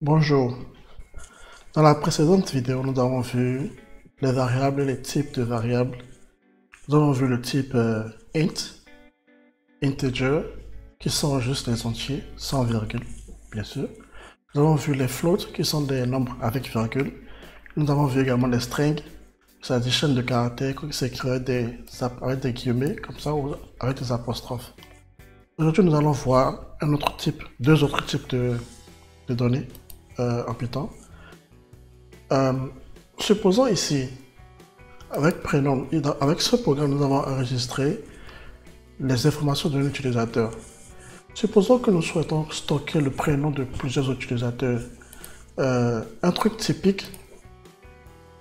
Bonjour. Dans la précédente vidéo, nous avons vu les variables et les types de variables. Nous avons vu le type int, integer, qui sont juste les entiers, sans virgule, bien sûr. Nous avons vu les floats, qui sont des nombres avec virgule. Nous avons vu également les strings, c'est-à-dire des chaînes de caractères qui s'écrivent avec des guillemets, comme ça, ou avec des apostrophes. Aujourd'hui, nous allons voir deux autres types de données en Python. Supposons ici, avec prénom, avec ce programme, nous avons enregistré les informations d'un utilisateur. Supposons que nous souhaitons stocker le prénom de plusieurs utilisateurs. Un truc typique,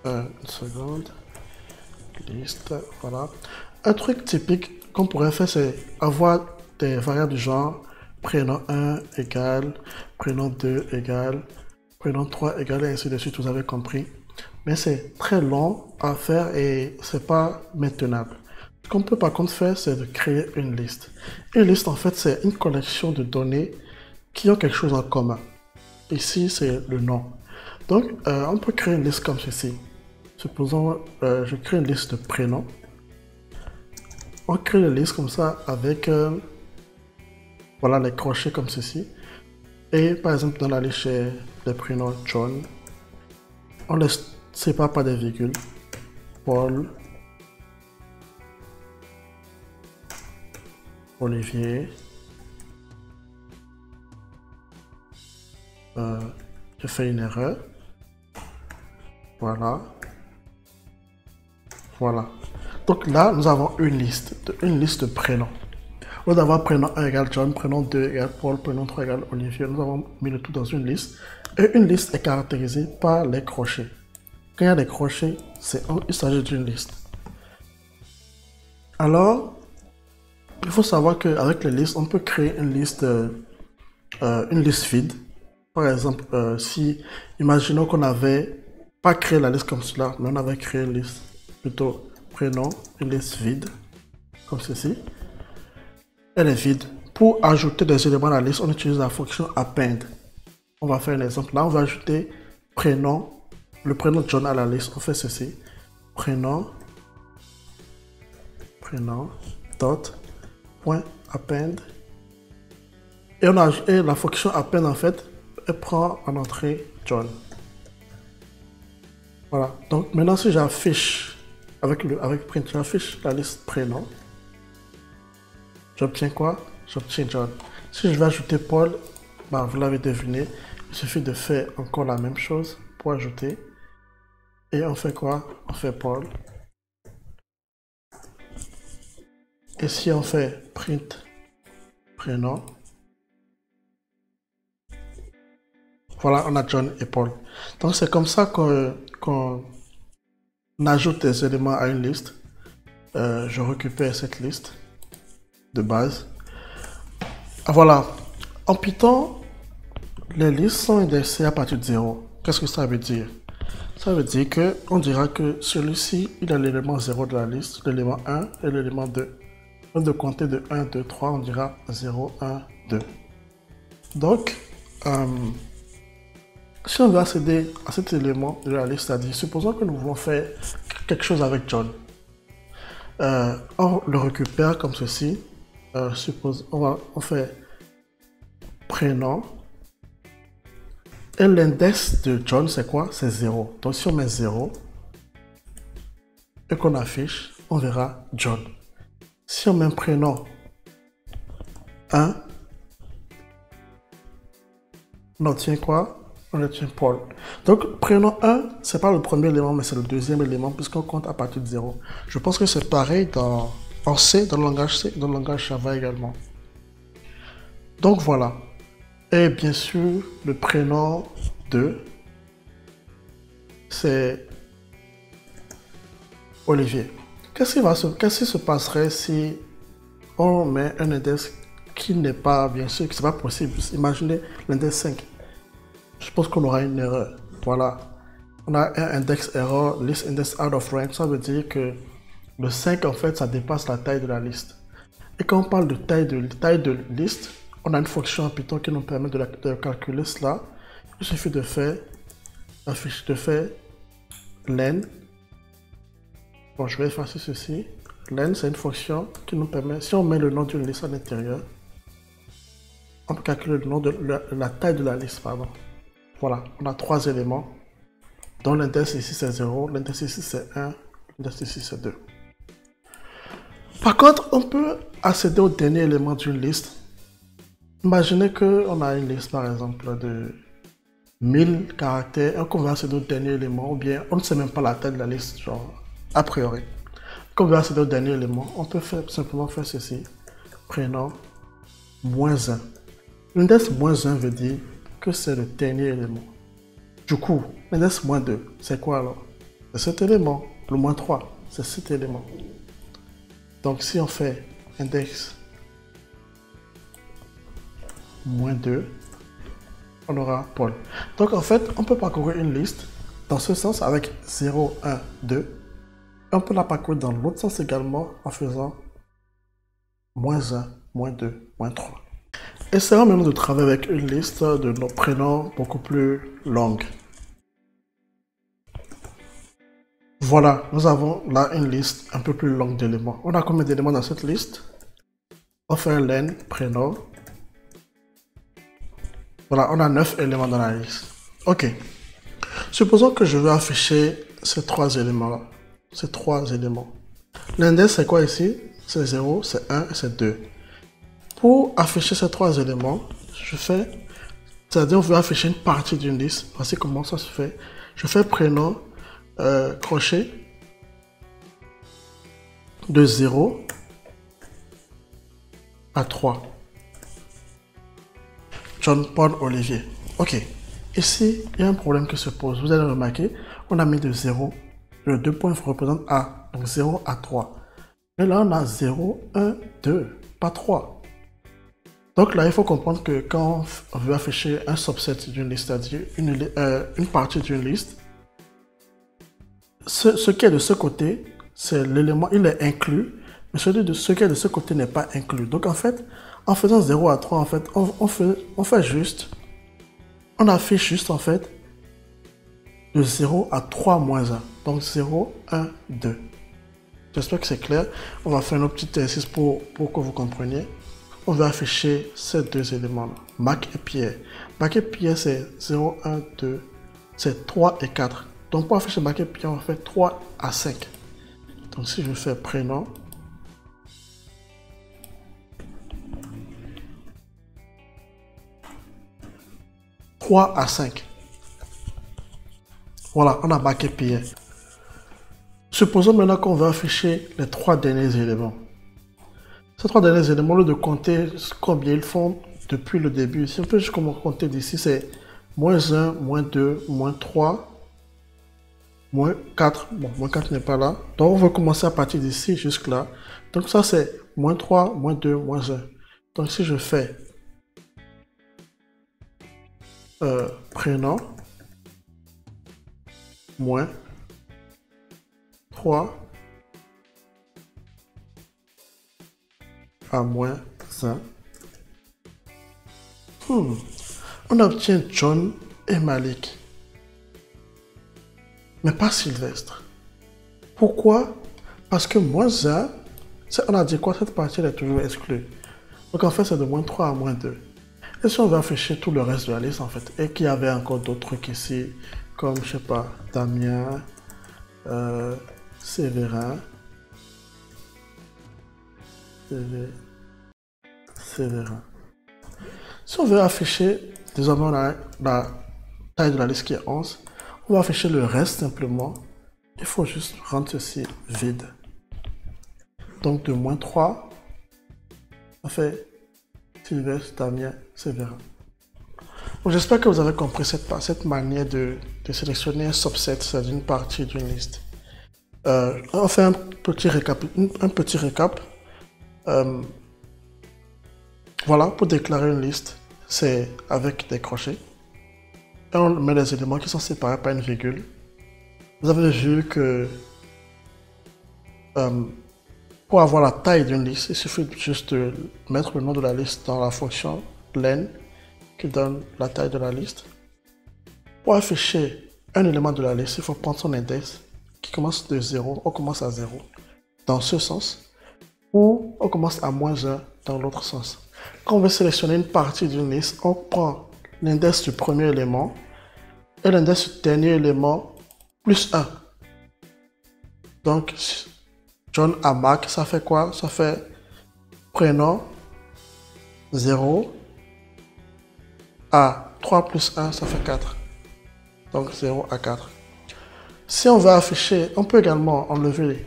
une seconde, liste, voilà. Un truc typique qu'on pourrait faire, c'est avoir des variables du genre prénom 1 égale, prénom 2 égale, prénom 3 égale, et ainsi de suite, vous avez compris. Mais c'est très long à faire et c'est pas maintenable. Ce qu'on peut par contre faire, c'est de créer une liste. Une liste, en fait, c'est une collection de données qui ont quelque chose en commun. Ici, c'est le nom. Donc, on peut créer une liste comme ceci. Supposons, je crée une liste de prénoms. On crée une liste comme ça avec, voilà, les crochets comme ceci. Et par exemple, dans la liste, j'ai les prénoms John. On les sépare par des virgules. Paul, Olivier, j'ai fait une erreur. Voilà. Voilà. Donc là, nous avons une liste de prénoms. Au lieu d'avoir prénom 1 égale John, prénom 2 égale Paul, prénom 3 égale Olivier, nous avons mis le tout dans une liste. Et une liste est caractérisée par les crochets. Quand il y a des crochets, il s'agit d'une liste. Alors, il faut savoir qu'avec les listes, on peut créer une liste vide. Par exemple, imaginons qu'on n'avait pas créé la liste comme cela, mais on avait créé une liste, plutôt prénom, une liste vide, comme ceci. Elle est vide. Pour ajouter des éléments à la liste, on utilise la fonction append. On va faire un exemple. Là, on va ajouter le prénom de John à la liste. On fait ceci. Prénom, dot, point, append. Et la fonction append, en fait, elle prend en entrée John. Voilà. Donc, maintenant, si j'affiche, avec print, j'affiche la liste prénom, j'obtiens quoi? J'obtiens John. Si je vais ajouter Paul, vous l'avez deviné, il suffit de faire encore la même chose pour ajouter. Et on fait quoi? On fait Paul. Et si on fait print prénom, voilà, on a John et Paul. Donc c'est comme ça qu'on ajoute des éléments à une liste. Je récupère cette liste de base. Voilà. En Python, les listes sont indexées à partir de 0. Qu'est-ce que ça veut dire? Ça veut dire qu'on dira que celui-ci, il a l'élément 0 de la liste, l'élément 1 et l'élément 2. Au lieu de compter de 1, 2, 3, on dira 0, 1, 2. Donc, si on veut accéder à cet élément de la liste, c'est-à-dire, supposons que nous voulons faire quelque chose avec John. On le récupère comme ceci. On fait prénom. Et l'index de John, c'est quoi? C'est 0. Donc si on met 0 et qu'on affiche, on verra John. Si on met un prénom 1, on obtient quoi? On obtient Paul. Donc prénom 1, c'est pas le premier élément, mais c'est le deuxième élément puisqu'on compte à partir de 0. Je pense que c'est pareil en C, dans le langage C, dans le langage Java également. Donc voilà. Et bien sûr, le prénom 2, c'est Olivier. Qu'est-ce qui se passerait si on met un index qui n'est pas, bien sûr, que c'est pas possible. Imaginez l'index 5. Je pense qu'on aura une erreur. Voilà. On a un index error, list index out of range. Ça veut dire que le 5, en fait, ça dépasse la taille de la liste. Et quand on parle de taille de liste, on a une fonction en Python qui nous permet de calculer cela. il suffit de faire len. Bon, je vais effacer ceci. Len, c'est une fonction qui nous permet, si on met le nom d'une liste à l'intérieur, on peut calculer le nom de la taille de la liste, pardon. Voilà, on a 3 éléments, dont l'index ici c'est 0, l'index ici c'est 1, l'index ici c'est 2. Par contre, on peut accéder au dernier élément d'une liste. Imaginez qu'on a une liste par exemple de 1000 caractères et qu'on veut accéder au dernier élément, ou bien on ne sait même pas la taille de la liste, genre a priori. Quand on veut accéder au dernier élément, on peut simplement faire ceci, prénom moins 1. L'index moins 1 veut dire que c'est le dernier élément. Du coup, l'index moins 2, c'est quoi alors? C'est cet élément. Le moins 3, c'est cet élément. Donc si on fait index moins 2, on aura Paul. Donc en fait, on peut parcourir une liste dans ce sens avec 0, 1, 2. On peut la parcourir dans l'autre sens également en faisant moins 1, moins 2, moins 3. Essayons maintenant de travailler avec une liste de nos prénoms beaucoup plus longue. Voilà, nous avons là une liste un peu plus longue d'éléments. On a combien d'éléments dans cette liste? On fait un len prénom. Voilà, on a 9 éléments dans la liste. Ok. Supposons que je veux afficher ces 3 éléments-là. Ces 3 éléments. L'index, c'est quoi ici? C'est 0, c'est 1 et c'est 2. Pour afficher ces 3 éléments, je fais... C'est-à-dire, on veut afficher une partie d'une liste. Voici comment ça se fait. Je fais prénom, crochet, de 0 à 3. John, Paul, Olivier. Ok. Ici, il y a un problème qui se pose. Vous allez remarquer, on a mis de 0. Le 2 points représente A. Donc 0 à 3. Mais là, on a 0, 1, 2, pas 3. Donc là, il faut comprendre que quand on veut afficher un subset d'une liste, c'est-à-dire une partie d'une liste, ce qui est de ce côté, c'est l'élément, il est inclus, mais ce qui est de ce côté n'est pas inclus. Donc en fait, en faisant 0 à 3, en fait, on affiche juste en fait de 0 à 3 moins 1. Donc 0, 1, 2. J'espère que c'est clair. On va faire un petit exercice pour que vous compreniez. On va afficher ces 2 éléments-là, Mac et Pierre. Mac et Pierre, c'est 0, 1, 2, c'est 3 et 4. Donc pour afficher Mac et Pierre, on fait 3 à 5. Donc si je fais prénom, « 3 à 5. Voilà, on a Mac et Pierre. Supposons maintenant qu'on veut afficher les 3 derniers éléments. Ces 3 derniers éléments, au lieu de compter combien ils font depuis le début, si on peut juste compter d'ici, c'est moins 1, moins 2, moins 3, moins 4. Bon, moins 4 n'est pas là. Donc on va commencer à partir d'ici jusque là. Donc ça c'est moins 3, moins 2, moins 1. Donc si je fais prénom, moins 3 à moins 1. On obtient John et Malik. Mais pas Sylvestre. Pourquoi? Parce que moins 1, on a dit quoi? Cette partie elle est toujours exclue. Donc en fait c'est de moins 3 à moins 2. Et si on veut afficher tout le reste de la liste en fait, et qu'il y avait encore d'autres trucs ici, comme je sais pas, Damien, Séverin, Séverin. Si on veut afficher, désormais on a la taille de la liste qui est 11, on va afficher le reste simplement. Il faut juste rendre ceci vide. Donc de moins 3, on fait Sylvestre, Damien, Séverin. J'espère que vous avez compris cette manière de sélectionner un subset, c'est-à-dire une partie d'une liste. On fait un petit récap. Voilà, pour déclarer une liste, c'est avec des crochets. Et on met les éléments qui sont séparés par une virgule. Vous avez vu que pour avoir la taille d'une liste, il suffit juste de mettre le nom de la liste dans la fonction len qui donne la taille de la liste. Pour afficher un élément de la liste, il faut prendre son index qui commence de 0, on commence à 0 dans ce sens, ou on commence à -1 dans l'autre sens. Quand on veut sélectionner une partie d'une liste, on prend l'index du premier élément et l'index du dernier élément plus 1. Donc, John à Mac, ça fait quoi? Ça fait prénom 0 à 3 plus 1, ça fait 4. Donc 0 à 4. Si on veut afficher, on peut également enlever,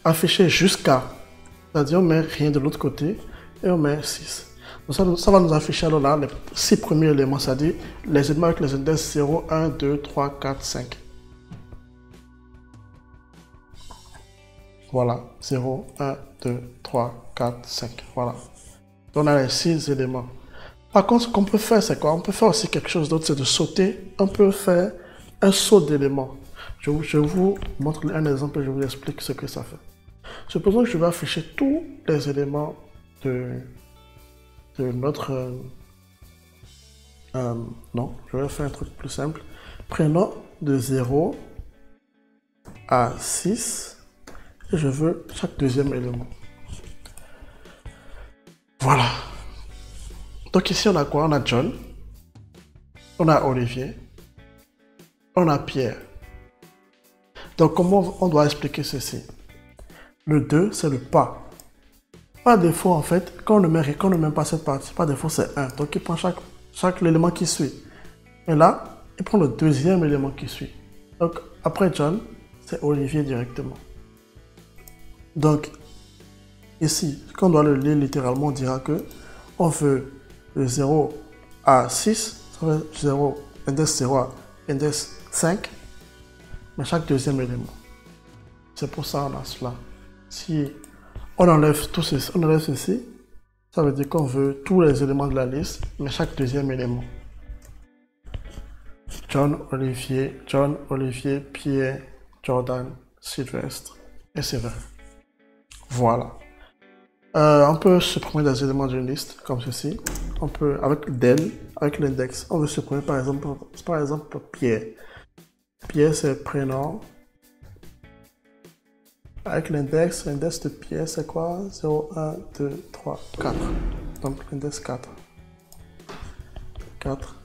afficher jusqu'à, c'est-à-dire on met rien de l'autre côté et on met 6. Donc ça va nous afficher alors là les 6 premiers éléments, c'est-à-dire les éléments avec les index 0, 1, 2, 3, 4, 5. Voilà, 0, 1, 2, 3, 4, 5. Voilà. Donc on a les 6 éléments. Par contre, ce qu'on peut faire, c'est quoi? On peut faire aussi quelque chose d'autre, c'est de sauter. On peut faire un saut d'éléments. Je vous montre un exemple et je vous explique ce que ça fait. Supposons que je vais afficher tous les éléments de notre... non, je vais faire un truc plus simple. Prénom de 0 à 6 et je veux chaque deuxième élément. Voilà. Donc ici on a quoi? On a John, on a Olivier, on a Pierre. Donc comment on doit expliquer ceci? Le 2 c'est le pas. Par défaut en fait, quand on ne met pas cette partie, par défaut c'est 1. Donc il prend chaque élément qui suit. Et là, il prend le deuxième élément qui suit. Donc après John, c'est Olivier directement. Donc ici, quand on doit le lire littéralement, on dira que on veut de 0 à 6, ça fait 0, index 0 à index 5, mais chaque deuxième élément. C'est pour ça qu'on a cela. Si on enlève tout ceci, on enlève ceci, ça veut dire qu'on veut tous les éléments de la liste, mais chaque deuxième élément. John, Olivier, Pierre, Jordan, Sylvestre, et c'est vrai. Voilà. On peut supprimer des éléments d'une liste comme ceci. On peut, avec del, avec l'index, on veut supprimer par exemple Pierre. Pierre c'est prénom. Avec l'index de Pierre c'est quoi? 0, 1, 2, 3, 4. Donc l'index 4. 4.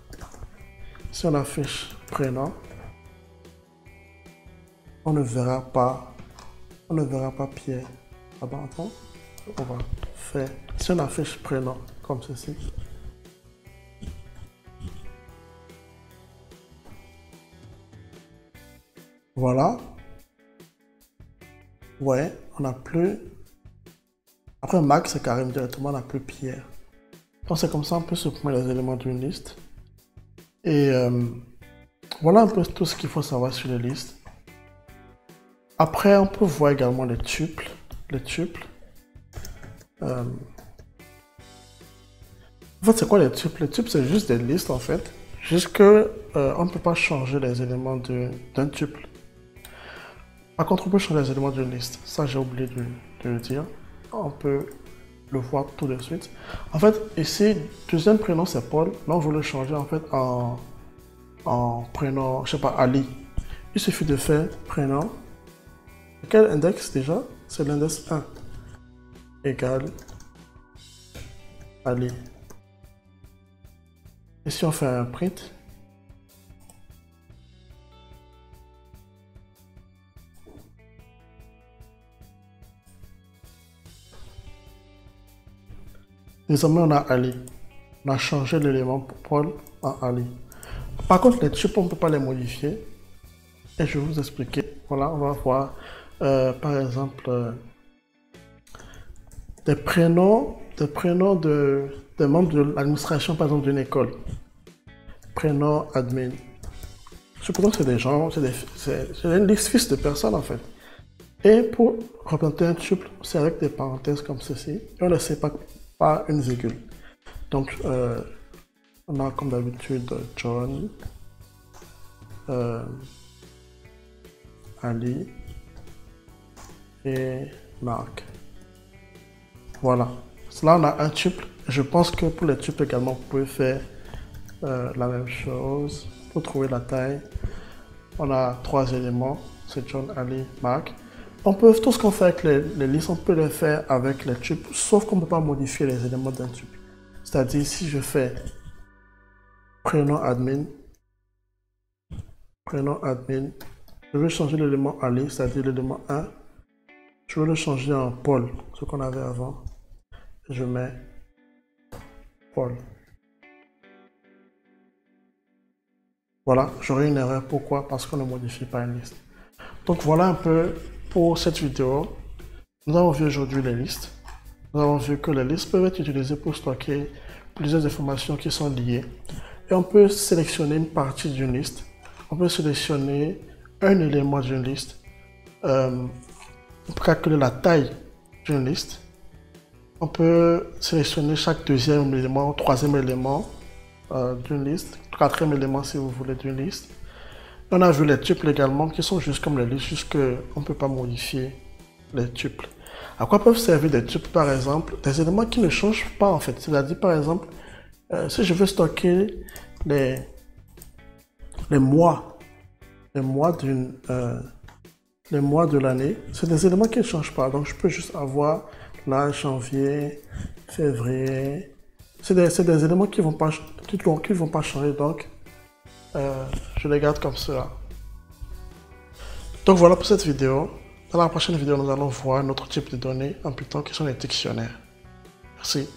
Si on affiche prénom, on ne verra pas Pierre. Ah ben attends. On va faire, si on affiche prénom comme ceci, voilà, ouais, on n'a plus, après Max c'est carrément directement, on n'a plus Pierre. Donc c'est comme ça on peut supprimer les éléments d'une liste. Et voilà un peu tout ce qu'il faut savoir sur les listes. Après on peut voir également les tuples. En fait, c'est quoi les tuples? Les tuples, c'est juste des listes, en fait. Juste que on ne peut pas changer les éléments d'un tuple. Par contre, on peut changer les éléments d'une liste. Ça, j'ai oublié de le dire. On peut le voir tout de suite. En fait, ici, deuxième prénom, c'est Paul. Là, on veut le changer, en fait, en prénom, je sais pas, Ali. Il suffit de faire prénom. Quel index, déjà? C'est l'index 1. Égale Ali. Et si on fait un print, désormais on a Ali. On a changé l'élément pour Paul en Ali. Par contre, les tuples, on ne peut pas les modifier. Et je vais vous expliquer. Voilà, on va voir par exemple des prénoms des membres de l'administration, par exemple d'une école. Prénom admin. Supposons que c'est des gens, c'est une liste de personnes en fait. Et pour représenter un tuple, c'est avec des parenthèses comme ceci. Et on ne sépare pas une virgule. Donc, on a comme d'habitude John, Ali et Marc. Voilà. Là, on a un tuple. Je pense que pour les tuples également, vous pouvez faire La même chose. Pour trouver la taille, on a 3 éléments. C'est John, Ali, Mark. On peut, tout ce qu'on fait avec les listes, on peut le faire avec les tuples, sauf qu'on ne peut pas modifier les éléments d'un tuple. C'est-à-dire, si je fais prénom admin, je veux changer l'élément Ali, c'est-à-dire l'élément 1. Je veux le changer en Paul, ce qu'on avait avant. Je mets Paul. Voilà, j'aurai une erreur. Pourquoi? Parce qu'on ne modifie pas une liste. Donc voilà un peu pour cette vidéo. Nous avons vu aujourd'hui les listes. Nous avons vu que les listes peuvent être utilisées pour stocker plusieurs informations qui sont liées. Et on peut sélectionner une partie d'une liste. On peut sélectionner un élément d'une liste. On peut calculer la taille d'une liste. On peut sélectionner chaque deuxième élément, troisième élément d'une liste, quatrième élément si vous voulez d'une liste. On a vu les tuples également qui sont juste comme les listes, juste qu'on ne peut pas modifier les tuples. À quoi peuvent servir des tuples par exemple? Des éléments qui ne changent pas en fait. C'est-à-dire par exemple, si je veux stocker les mois de l'année, c'est des éléments qui ne changent pas. Donc je peux juste avoir là janvier, février. C'est des éléments qui vont pas changer, donc je les garde comme cela. Donc voilà pour cette vidéo. Dans la prochaine vidéo, nous allons voir un autre type de données en Python qui sont les dictionnaires. Merci.